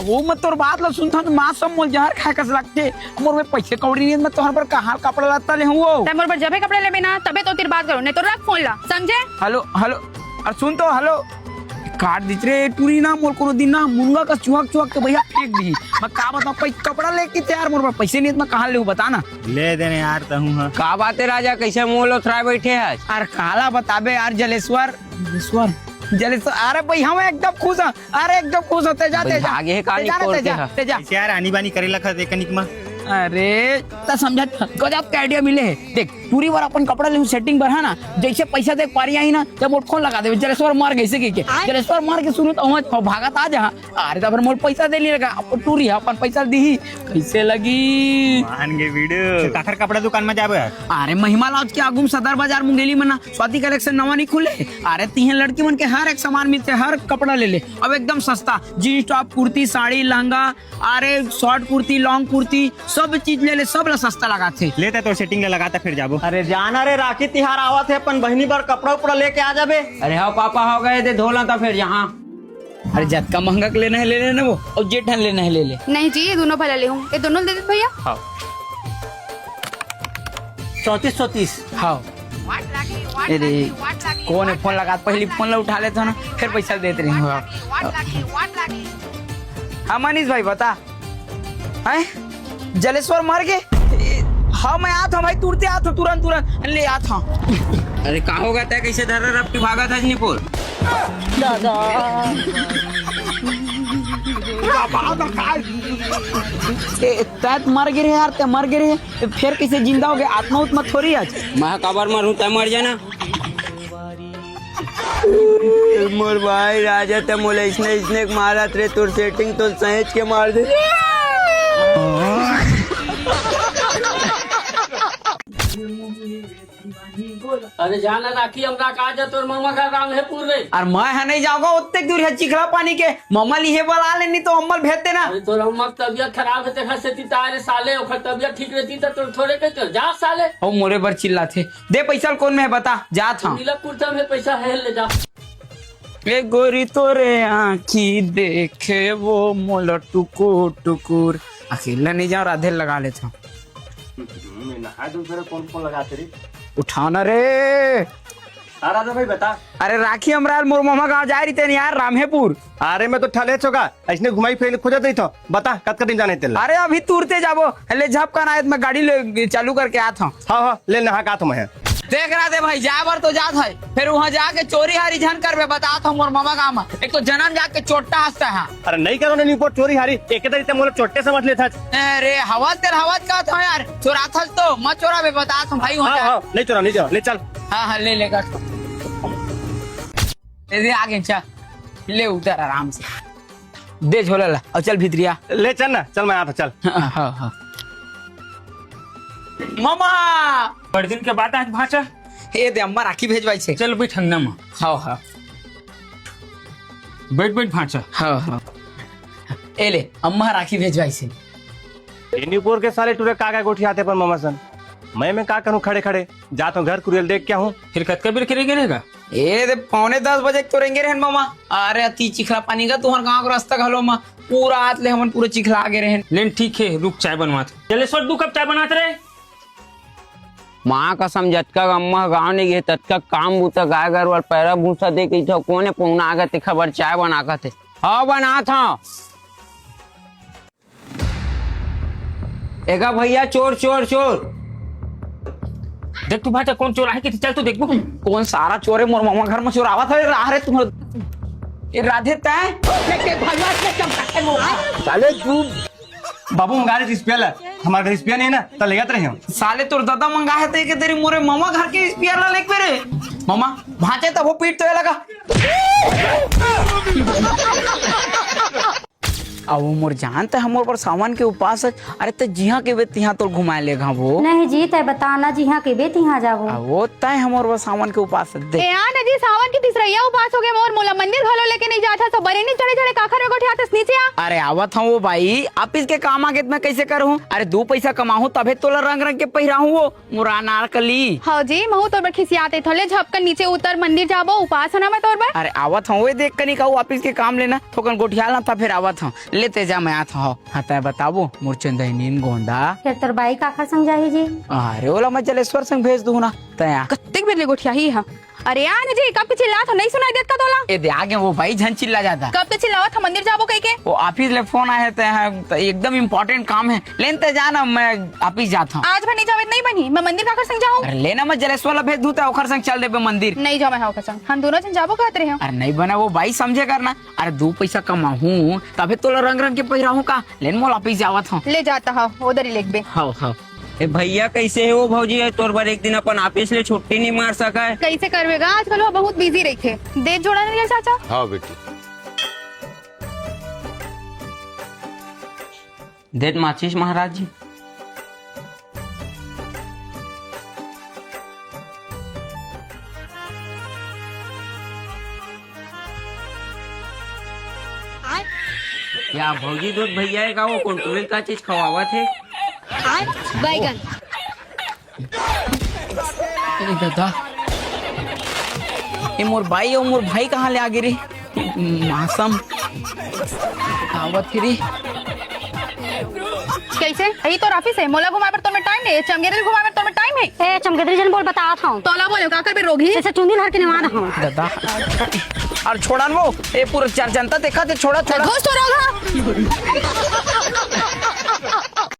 वो मैं तोर बात ला सुनता तो मां सब मोल जहर खाए कस लगते मोर में पैसे कौड़ी नहीं मैं तोहर पर कहां कपड़ा लाता ले हूं वो तै मोर पर जबे कपड़े लेबे ना तबे तो तेरी बात करो नहीं तो रख फोन ला समझे। हेलो हेलो और सुन तो हेलो काट दीच रे टूरी ना मोर कोनो दिन ना मुंगा का चुहक चुहक के भैया फेंक दी मैं का बताऊं कपड़ा लेके तैयार मोर पर पैसे नहीं मैं कहां ले बता ना ले देने यार तहू हां का बात है राजा कैसे मुंह लो थरा बैठे है अरे काला बताबे यार जलेश्वर जलेश्वर अरे भाई हम एकदम खुश हैं अरे एकदम खुश होते जाते जा आगे है कहानी खोल के है। ते जा यार आनी बानी करेला खा कनिक में अरे ता समझा गजब का आइडिया मिले है देख पूरी बार अपन कपड़ा ले सेटिंग पर है ना जैसे पैसा दे पारी आई ना जब मोट खोल लगा दे जलेश्वर मार गई से के जलेश्वर मार के सुनो तो भागत आ जा अरे तब मोट पैसा दे ली लगा अपन टूरी अपन पैसा दी कैसे लगी मान के वीडियो काखर कपड़ा दुकान में जाबे अरे महिमा लॉज के आगुम सदर बाजार मुंगेली में ना स्वाति कलेक्शन नवा नहीं खुले अरे तीन लड़की मन के हर एक सामान मिलते हर कपड़ा ले ले अब एकदम सस्ता जीन्स टॉप कुर्ती साड़ी लहंगा अरे शॉर्ट कुर्ती लॉन्ग कुर्ती सब चीज ले ले सब ला सस्ता लगाते लेते तो सेटिंग ले लगाता फिर जाबो अरे जाना रे राखी तिहार आवत है अपन बहनी बार कपड़ा उपड़ा लेके आ जाबे अरे हाँ पापा हो गए थे धोला था फिर यहाँ अरे जत्का महंगा के लेना है ले लेना वो और जेठन लेना है ले ले नहीं जी ये दोनों भला ले हूं ये दोनों दे दे भैया। हाँ 3430 हाँ अरे कौन है फोन लगा पहले फोन ला उठा लेते ना फिर पैसा देते रहे हाँ मनीष भाई बता है जलेश्वर मर गए हाँ मैं आता हूँ भाई तुरते आता तुरंत तुरंत ले आता हूँ अरे का होगा तय कैसे धर रपटी भागा था जनीपुर तैत मर गिरे यार ते मर गिरे फिर कैसे जिंदा हो गया आत्मा उत्मा थोड़ी आज मैं कबर मरूं तय मर जाना मोर भाई राजा ते मोले इसने मारा रे तोर सेटिंग तो सहेज के मार दे अरे जाना राखी हमरा का जा तोर मामा का काम है पूरे और मैं है नहीं जाऊंगा उतने दूर है चिखला पानी के मम्मा लिए बुला लेनी तो अम्मल भेज देना अरे तोर अम्मा की तबीयत खराब है देखा से तारे साले ओकर तबीयत ठीक रहती तो तोर थोड़े के तो जा साले ओ मोरे पर चिल्ला थे दे पैसा कौन में है बता जा था नीला कुर्ता में पैसा है ले जा ए गोरी तोरे आँखी देखे वो मोला टुकुर टुकुर अकेला नहीं जाओ राधे लगा लेता हूँ कौन कौन लगाते रे उठाना रे राजा भाई बता अरे राखी हमरा मोर मामा गाँव जा रही थे यार रामहेपुर अरे मैं तो ठले चोका ऐसने घुमाई फिर खोजत नहीं था बता कत दिन जाने तेल अरे अभी तुरते जाबो ले झपका ना मैं गाड़ी ले चालू करके आता हूँ हाँ हाँ ले नहा का तुम है देख रहा थे भाई जाबर तो जात है फिर वहाँ जाके चोरी हारी झन कर बता था मोर मामा गाँव में एक तो जनम जाके चोट्टा हंसता है अरे नहीं करो नहीं रिपोर्ट चोरी हारी एक तरीके मोले चोट्टे समझ लेता अरे हवा तेर हवा का था यार चोरा था तो मत चोरा बे बता था भाई हाँ हाँ नहीं चोरा नहीं चोरा ले चल हाँ हाँ ले लेगा ले आगे चल ले उतर आराम से दे झोला ला और चल भीतरिया ले चल ना चल मैं आता चल हाँ हाँ हाँ मामा बड़े दिन के बाद आज भाषा हे दे अम्मा राखी भेजवाई छे चल बैठ अंगना में हाँ हाँ बैठ बैठ भाषा हाँ हाँ ए ले अम्मा राखी भेजवाई छे यूनिपुर के साले टूरे काका गोठी आते पर मामा सन मैं का करूं खड़े खड़े जाता हूँ घर कुरियल देख क्या हूँ फिर कतका बेर करे गिरेगा ए दे 9:45 बजे तो रहेंगे रहन मामा अरे अति चिखला पानी का तुम्हार गांव का रास्ता घलो मा पूरा आत ले हमन पूरा चिखला आगे रहन लेकिन ठीक है रुक चाय बनवाते चले सर 2 कप चाय बनाते रहे माँ कसम जटका अम्मा गाँव नहीं गए तटका काम बूता गाय घर वाल पैरा भूसा दे के कोने पहुना आ गए खबर चाय बना का थे हाँ बना था एगा भैया चोर चोर चोर देख तू भाषा कौन चोर है कि चल तू देखबो कौन सारा चोरे मोर मामा घर में चोर आवत है राह रे तुम्हारे ए राधे तय साले तू बाबू मंगा रहे स्पेयर हमारे घर स्पेयर नहीं ना तो ले जाते रहे साले तोर दादा मंगा है ते के तेरी मोरे मामा घर के स्पेयर ला लेके रे मामा भांचे तब वो पीट तो लगा अब वो मोर जानते हमर पर सामान के उपास है अरे ते जिहा के बेत यहाँ तो घुमाए लेगा वो नहीं जी तय बताना जी हाँ के बेत यहाँ जाबो वो तय हमर पर सामान के उपास है दे यार नदी सावन की तीसरा उपास हो गए मोर मोला मंदिर घलो लेके नहीं जाता सब बरे नहीं चढ़े चढ़े काखर में गोठियातस नीचे आ अरे आवत हूँ वो भाई ऑफिस के काम आगे मैं कैसे करूँ अरे 2 पैसा कमाऊँ तबे तोला रंग रंग के पहिराहूँ वो मुरा नारकली हाँ जी महू तोर खिसियाते थोले झपकर नीचे उतर मंदिर जाबो उपास है ना मैं तोर अरे आवत हूँ देख कर नहीं कहूँ ऑफिस के काम लेना थोकन गोठियाल ना था फिर आवत हूँ लेते जा मैं आता हूँ। हाँ तय बताबो मुरचंद नीन गोंदा। फिर तोर बाई काखर संग जाही जी। अरे ओला मैं जलेश्वर संग भेज दूँ ना तया। कत्ते बेर ले गोठिया ही हा। अरे यार जी कब के चिल्लात हो नहीं सुनाई देत का तोला? ए दे आगे वो भाई झन चिल्ला जाता। कब के चिल्लावत हो मंदिर जाबो कह के? वो ऑफिस ले फोन आए थे तो एकदम इम्पोर्टेंट काम है लेते जाना मैं ऑफिस जाता हूँ। आज भर नहीं जावे नहीं बनी मैं मंदिर काकर संग जाऊं? अरे लेना मैं जलेश्वर ला भेज दूँ तो ओखर संग चल देबे मंदिर। नहीं जाओ मैं हाउ का संग हम दोनों जन जाबो कहत रहे हो। अरे नहीं बना वो भाई समझे करना। अरे 2 पैसा कमाऊँ तबे तोला रंग रंग के पहिराहूँ का लेन मोल ऑफिस जावत हूँ। ले जाता हो उधर ही लेके। हाँ हाँ ए भैया कैसे है वो भौजी है तोर बार एक दिन अपन ऑफिस ले छुट्टी नहीं मार सका है। कैसे करवेगा आजकल वो बहुत बिजी रही थे। देख जोड़ा नहीं चाचा। हाँ बेटी देत माचिस महाराज जी। क्या भौजी दूध भैया है का वो कंट्रोल का चीज खवावा थे। बैगन दादा ये मोर भाई और मोर भाई कहाँ ले आ गिरी मौसम आवत फिरी। कैसे यही तो ऑफिस है मोला घुमा पर तो में टाइम है चमगेरे घुमा पर तो में टाइम है। ए चमगेदरी जन बोल बता था तोला बोले काकर पे रोगी जैसे चुंदी हर के निवान हो। दादा और छोड़न वो ये पूरा चार जनता देखा थे छोड़ा छोड़ा घोष तो रोगा।